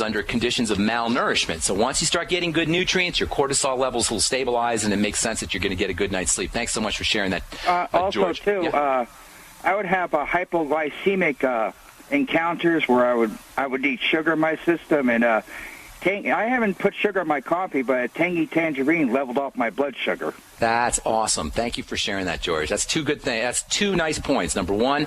under conditions of malnourishment. So once you start getting good nutrients, your cortisol levels will stabilize, and it makes sense that you're going to get a good night's sleep. Thanks so much for sharing that, also, George. too, Yeah. I would have a hypoglycemic encounters where I would eat sugar in my system, and I haven't put sugar in my coffee, but a tangy tangerine leveled off my blood sugar. That's awesome. Thank you for sharing that, George. That's two good things. That's two nice points. Number one,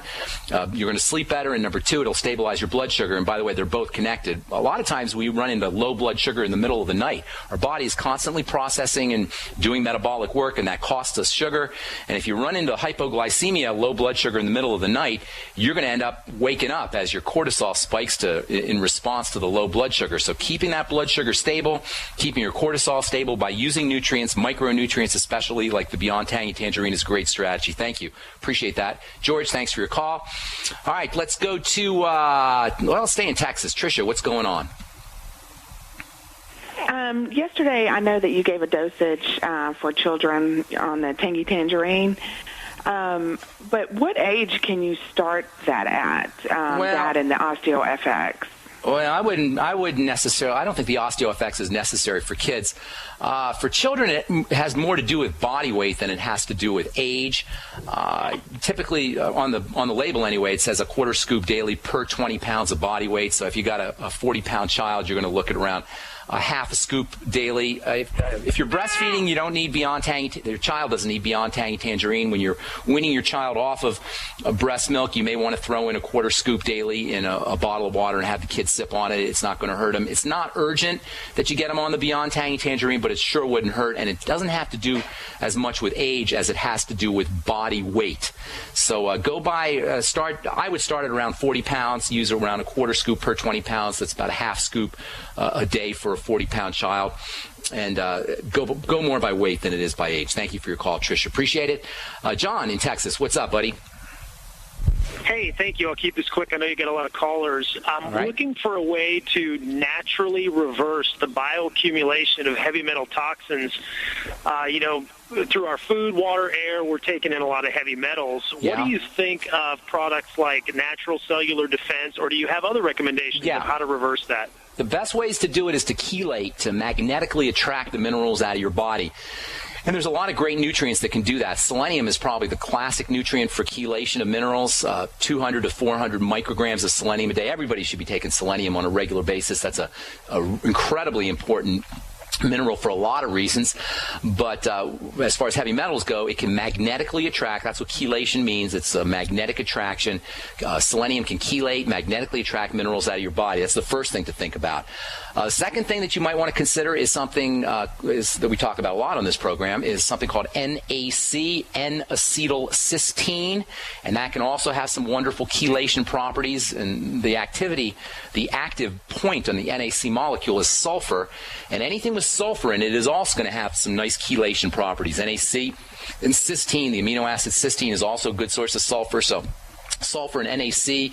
you're going to sleep better, and number two, it'll stabilize your blood sugar. And by the way, they're both connected. A lot of times we run into low blood sugar in the middle of the night. Our body is constantly processing and doing metabolic work, and that costs us sugar. And if you run into hypoglycemia, low blood sugar in the middle of the night, you're going to end up waking up as your cortisol spikes in response to the low blood sugar. So keeping that blood sugar stable, keeping your cortisol stable by using nutrients, micronutrients especially, like the Beyond Tangy Tangerine, is a great strategy. Thank you. Appreciate that. George, thanks for your call. All right, let's go to, let's stay in Texas. Tricia, what's going on? Yesterday, I know that you gave a dosage for children on the Tangy Tangerine. But what age can you start that at, that and the OsteoFX? Well, I wouldn't necessarily. I don't think the OsteoFX is necessary for kids. For children, it has more to do with body weight than it has to do with age. Typically, on the label anyway, it says a quarter scoop daily per 20 pounds of body weight. So if you got a 40-pound child, you're going to look at around a half a scoop daily. If you're breastfeeding, you don't need Beyond Tangy. Your child doesn't need Beyond Tangy Tangerine. When you're weaning your child off of breast milk, you may want to throw in a quarter scoop daily in a bottle of water and have the kid sip on it. It's not going to hurt them. It's not urgent that you get them on the Beyond Tangy Tangerine, but it sure wouldn't hurt. And it doesn't have to do as much with age as it has to do with body weight. So I would start at around 40 pounds, use around a quarter scoop per 20 pounds. That's about a half scoop a day for a 40-pound child, and go more by weight than it is by age. Thank you for your call, Tricia. Appreciate it. John in Texas, what's up, buddy? Hey, thank you. I'll keep this quick. I know you get a lot of callers. I'm looking for a way to naturally reverse the bioaccumulation of heavy metal toxins. Through our food, water, air, we're taking in a lot of heavy metals. Yeah. What do you think of products like Natural Cellular Defense, or do you have other recommendations of how to reverse that? The best ways to do it is to chelate, to magnetically attract the minerals out of your body. And there's a lot of great nutrients that can do that. Selenium is probably the classic nutrient for chelation of minerals, 200 to 400 micrograms of selenium a day. Everybody should be taking selenium on a regular basis. That's a incredibly important mineral for a lot of reasons, but as far as heavy metals go, it can magnetically attract. That's what chelation means. It's a magnetic attraction. Selenium can chelate, magnetically attract minerals out of your body. That's the first thing to think about. Second thing that you might want to consider is something that we talk about a lot on this program, is something called NAC, N-acetylcysteine, and that can also have some wonderful chelation properties. And the active point on the NAC molecule is sulfur, and anything with sulfur in it is also going to have some nice chelation properties. NAC and cysteine, the amino acid cysteine, is also a good source of sulfur. So sulfur and NAC.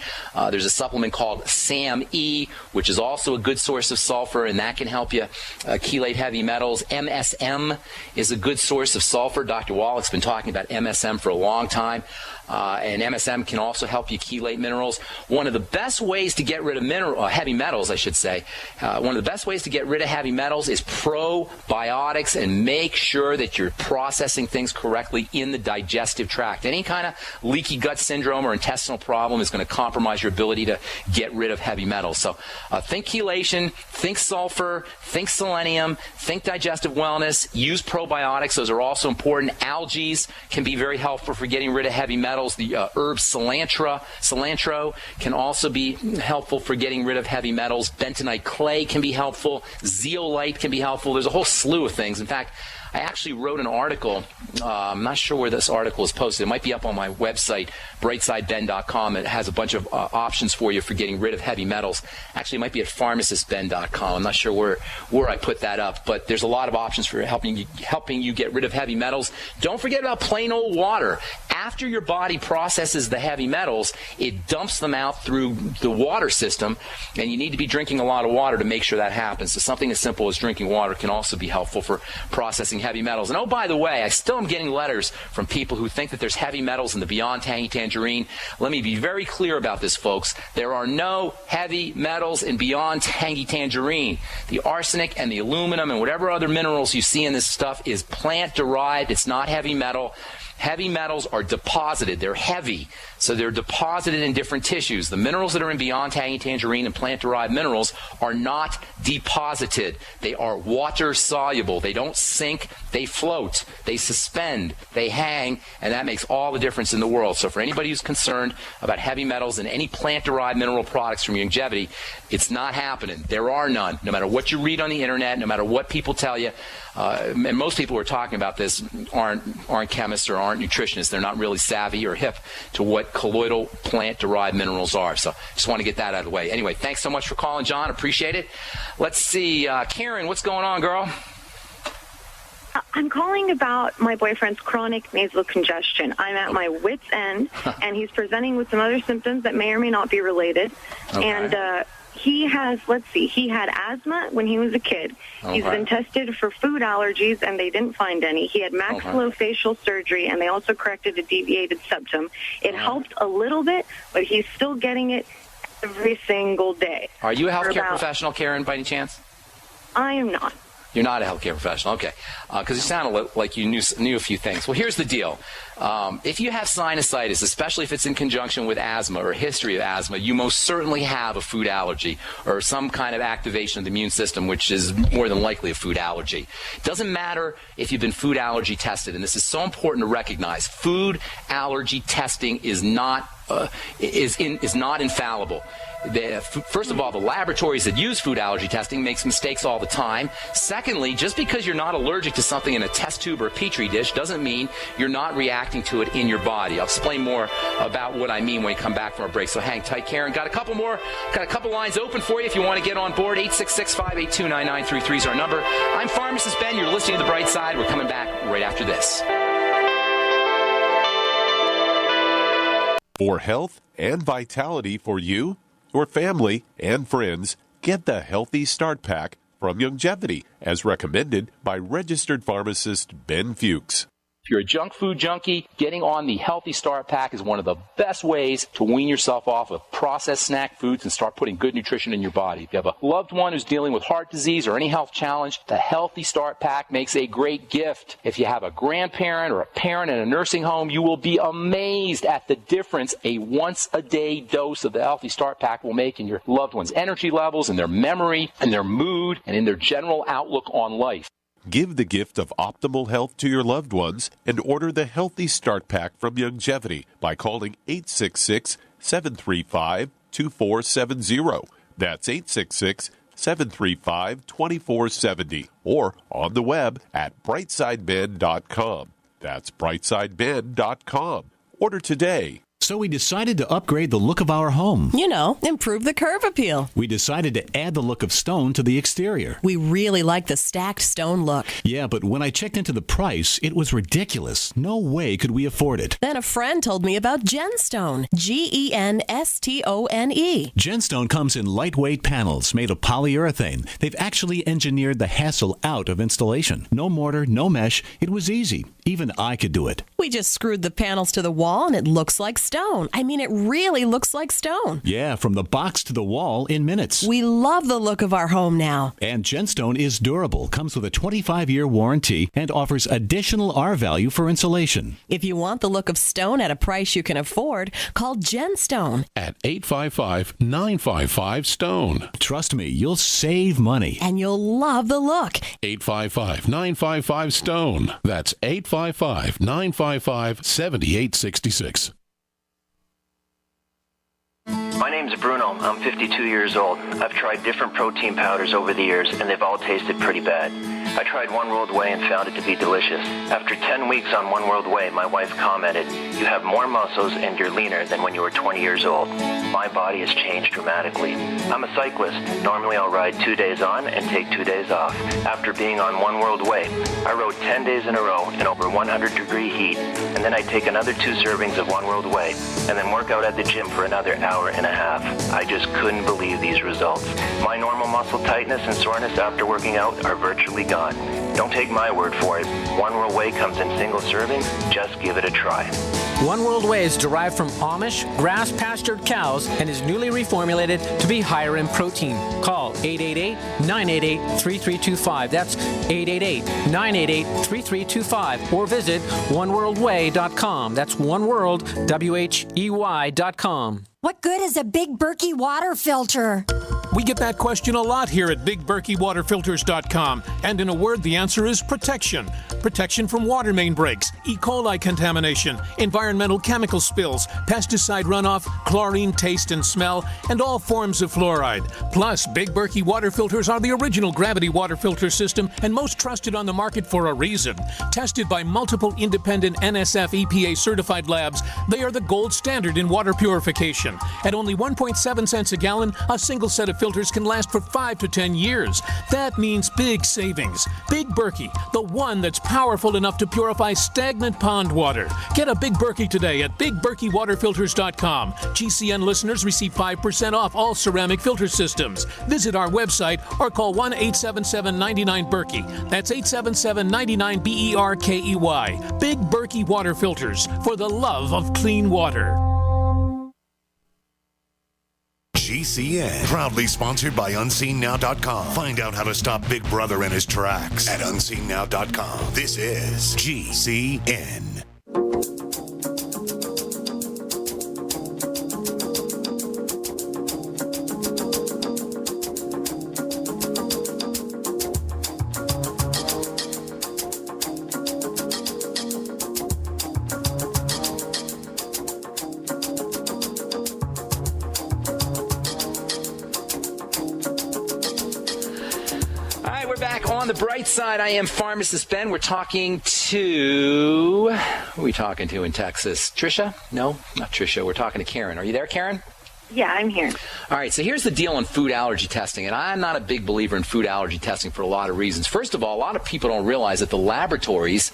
There's a supplement called SAM-E, which is also a good source of sulfur, and that can help you chelate heavy metals. MSM is a good source of sulfur. Dr. Wallach's been talking about MSM for a long time. And MSM can also help you chelate minerals. One of the best ways to get rid of heavy metals, one of the best ways to get rid of heavy metals is probiotics, and make sure that you're processing things correctly in the digestive tract. Any kind of leaky gut syndrome or intestinal problem is going to compromise your ability to get rid of heavy metals. So think chelation, think sulfur, think selenium, think digestive wellness, use probiotics. Those are also important. Algae can be very helpful for getting rid of heavy metals. The herb cilantro can also be helpful for getting rid of heavy metals. Bentonite clay can be helpful. Zeolite can be helpful. There's a whole slew of things. In fact, I actually wrote an article. I'm not sure where this article is posted. It might be up on my website, brightsideben.com. It has a bunch of options for you for getting rid of heavy metals. Actually, it might be at pharmacistben.com. I'm not sure where I put that up, but there's a lot of options for helping you get rid of heavy metals. Don't forget about plain old water. after your body processes the heavy metals, it dumps them out through the water system, and you need to be drinking a lot of water to make sure that happens. So something as simple as drinking water can also be helpful for processing heavy metals. And oh, by the way, I still am getting letters from people who think that there's heavy metals in the Beyond Tangy Tangerine. Let me be very clear about this, folks. There are no heavy metals in Beyond Tangy Tangerine. The arsenic and the aluminum and whatever other minerals you see in this stuff is plant-derived. It's not heavy metal. Heavy metals are deposited. They're heavy, so they're deposited in different tissues. The minerals that are in Beyond Tangy Tangerine and plant-derived minerals are not deposited. They are water-soluble. They don't sink. They float. They suspend. They hang, and that makes all the difference in the world. So for anybody who's concerned about heavy metals and any plant-derived mineral products from Youngevity, it's not happening. There are none. No matter what you read on the internet, no matter what people tell you, and most people who are talking about this aren't chemists or aren't nutritionists. They're not really savvy or hip to what colloidal plant-derived minerals are. So just want to get that out of the way. Anyway, thanks so much for calling, John. Appreciate it. Let's see. Karen, what's going on, girl? I'm calling about my boyfriend's chronic nasal congestion. I'm at my wit's end, and he's presenting with some other symptoms that may or may not be related. Okay. And he has, he had asthma when he was a kid. Okay. He's been tested for food allergies, and they didn't find any. He had maxillofacial surgery, and they also corrected a deviated septum. It helped a little bit, but he's still getting it every single day. Are you a healthcare professional, Karen, by any chance? I am not. You're not a healthcare professional, okay? Because you sounded like you knew a few things. Well, here's the deal: if you have sinusitis, especially if it's in conjunction with asthma or a history of asthma, you most certainly have a food allergy or some kind of activation of the immune system, which is more than likely a food allergy. It doesn't matter if you've been food allergy tested, and this is so important to recognize. Food allergy testing is not infallible. First of all, the laboratories that use food allergy testing makes mistakes all the time. Secondly, just because you're not allergic to something in a test tube or a petri dish doesn't mean you're not reacting to it in your body. I'll explain more about what I mean when we come back from our break. So hang tight, Karen. Got a couple lines open for you if you want to get on board. 866-582-9933 is our number. I'm Pharmacist Ben. You're listening to The Bright Side. We're coming back right after this. For health and vitality for you, your family, and friends, get the Healthy Start Pack from Youngevity, as recommended by registered pharmacist Ben Fuchs. If you're a junk food junkie, getting on the Healthy Start Pack is one of the best ways to wean yourself off of processed snack foods and start putting good nutrition in your body. If you have a loved one who's dealing with heart disease or any health challenge, the Healthy Start Pack makes a great gift. If you have a grandparent or a parent in a nursing home, you will be amazed at the difference a once-a-day dose of the Healthy Start Pack will make in your loved one's energy levels, in their memory, in their mood, and in their general outlook on life. Give the gift of optimal health to your loved ones and order the Healthy Start Pack from Youngevity by calling 866-735-2470. That's 866-735-2470. Or on the web at brightsideben.com. That's brightsideben.com. Order today. So we decided to upgrade the look of our home. You know, improve the curve appeal. We decided to add the look of stone to the exterior. We really like the stacked stone look. Yeah, but when I checked into the price, it was ridiculous. No way could we afford it. Then a friend told me about Genstone. Genstone. Genstone comes in lightweight panels made of polyurethane. They've actually engineered the hassle out of installation. No mortar, no mesh. It was easy. Even I could do it. We just screwed the panels to the wall and it looks like stone. I mean, it really looks like stone. Yeah, from the box to the wall in minutes. We love the look of our home now. And Genstone is durable, comes with a 25-year warranty, and offers additional R value for insulation. If you want the look of stone at a price you can afford, call Genstone at 855-955-STONE. Trust me, you'll save money. And you'll love the look. 855-955-STONE. That's 855-955-7866. My name's Bruno. I'm 52 years old. I've tried different protein powders over the years, and they've all tasted pretty bad. I tried One World Whey and found it to be delicious. After 10 weeks on One World Whey, my wife commented, "You have more muscles and you're leaner than when you were 20 years old." My body has changed dramatically. I'm a cyclist. Normally I'll ride 2 days on and take 2 days off. After being on One World Whey, I rode 10 days in a row in over 100-degree heat, and then I'd take another 2 servings of One World Whey, and then work out at the gym for another hour and a half. I just couldn't believe these results. My normal muscle tightness and soreness after working out are virtually gone. Don't take my word for it. One World Whey comes in single servings. Just give it a try. One World Whey is derived from Amish grass-pastured cows and is newly reformulated to be higher in protein. Call 888-988-3325. That's 888-988-3325. Or visit oneworldwhey.com. That's oneworldwhey.com. What good is a Big Berkey water filter? We get that question a lot here at BigBerkeyWaterFilters.com. And in a word, the answer is protection. Protection from water main breaks, E. coli contamination, environmental chemical spills, pesticide runoff, chlorine taste and smell, and all forms of fluoride. Plus, Big Berkey water filters are the original gravity water filter system and most trusted on the market for a reason. Tested by multiple independent NSF EPA certified labs, they are the gold standard in water purification. At only 1.7 cents a gallon, a single set of filters can last for 5 to 10 years. That means big savings. Big Berkey, the one that's powerful enough to purify stagnant pond water. Get a Big Berkey today at BigBerkeyWaterFilters.com. GCN listeners receive 5% off all ceramic filter systems. Visit our website or call 1-877-99-BERKEY. That's 877-99-BERKEY. Big Berkey Water Filters, for the love of clean water. GCN, proudly sponsored by UnseenNow.com. Find out how to stop Big Brother in his tracks at UnseenNow.com. This is GCN. On the bright side, I am Pharmacist Ben. We're talking to... Who are we talking to in Texas? Trisha? No, not Trisha. We're talking to Karen. Are you there, Karen? Yeah, I'm here. All right, so here's the deal on food allergy testing, and I'm not a big believer in food allergy testing for a lot of reasons. First of all, a lot of people don't realize that the laboratories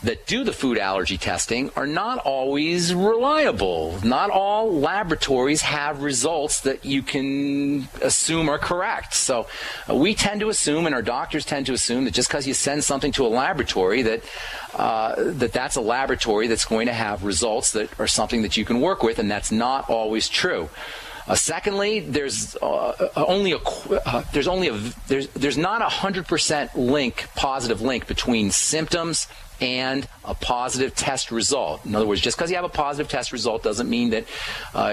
that do the food allergy testing are not always reliable. Not all laboratories have results that you can assume are correct. So we tend to assume, and our doctors tend to assume, that just because you send something to a laboratory that's a laboratory that's going to have results that are something that you can work with, and that's not always true. Secondly, there's not a 100% positive link between symptoms and a positive test result. In other words, just because you have a positive test result doesn't mean that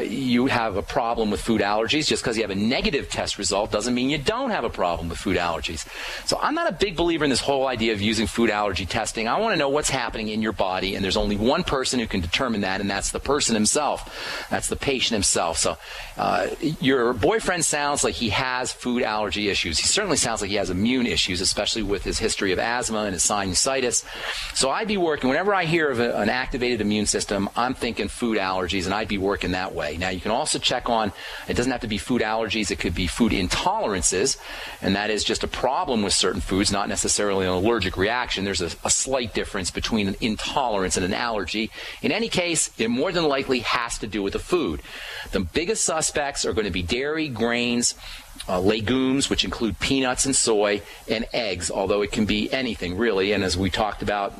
you have a problem with food allergies. Just because you have a negative test result doesn't mean you don't have a problem with food allergies. So I'm not a big believer in this whole idea of using food allergy testing. I want to know what's happening in your body, and there's only one person who can determine that, and that's the person himself. That's the patient himself. So your boyfriend sounds like he has food allergy issues. He certainly sounds like he has immune issues, especially with his history of asthma and his sinusitis. So I'd be working, whenever I hear of an activated immune system, I'm thinking food allergies, and I'd be working that way. Now, you can also check on, it doesn't have to be food allergies, it could be food intolerances, and that is just a problem with certain foods, not necessarily an allergic reaction. There's a slight difference between an intolerance and an allergy. In any case, it more than likely has to do with the food. The biggest suspects are going to be dairy, grains, legumes, which include peanuts and soy, and eggs, although it can be anything, really. And as we talked about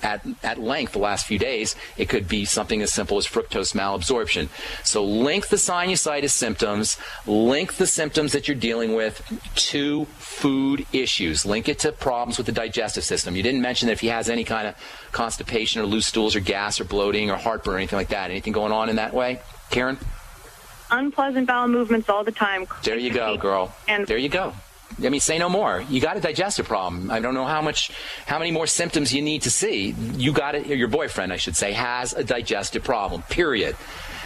at length the last few days, it could be something as simple as fructose malabsorption. So link the sinusitis symptoms, link the symptoms that you're dealing with to food issues. Link it to problems with the digestive system. You didn't mention that if he has any kind of constipation or loose stools or gas or bloating or heartburn or anything like that. Anything going on in that way? Karen? Unpleasant bowel movements all the time. There you go, girl. And there you go. I mean, say no more. You got a digestive problem. I don't know how many more symptoms you need to see. You got it. Your boyfriend, I should say, has a digestive problem, period.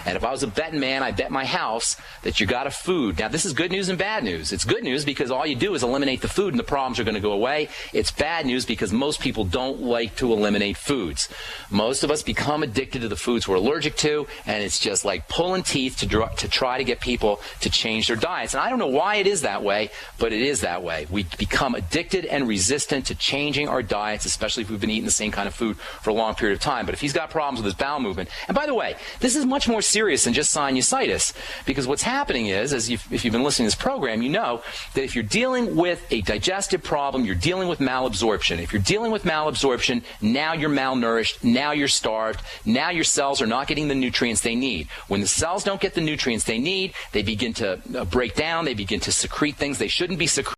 And if I was a betting man, I'd bet my house that you got a food. Now, this is good news and bad news. It's good news because all you do is eliminate the food and the problems are going to go away. It's bad news because most people don't like to eliminate foods. Most of us become addicted to the foods we're allergic to, and it's just like pulling teeth to try to get people to change their diets. And I don't know why it is that way, but it is that way. We become addicted and resistant to changing our diets, especially if we've been eating the same kind of food for a long period of time. But if he's got problems with his bowel movement, and by the way, this is much more serious than just sinusitis, because what's happening is, if you've been listening to this program, you know that if you're dealing with a digestive problem, you're dealing with malabsorption. If you're dealing with malabsorption, now you're malnourished, now you're starved, now your cells are not getting the nutrients they need. When the cells don't get the nutrients they need, they begin to break down, they begin to secrete things they shouldn't be secreting.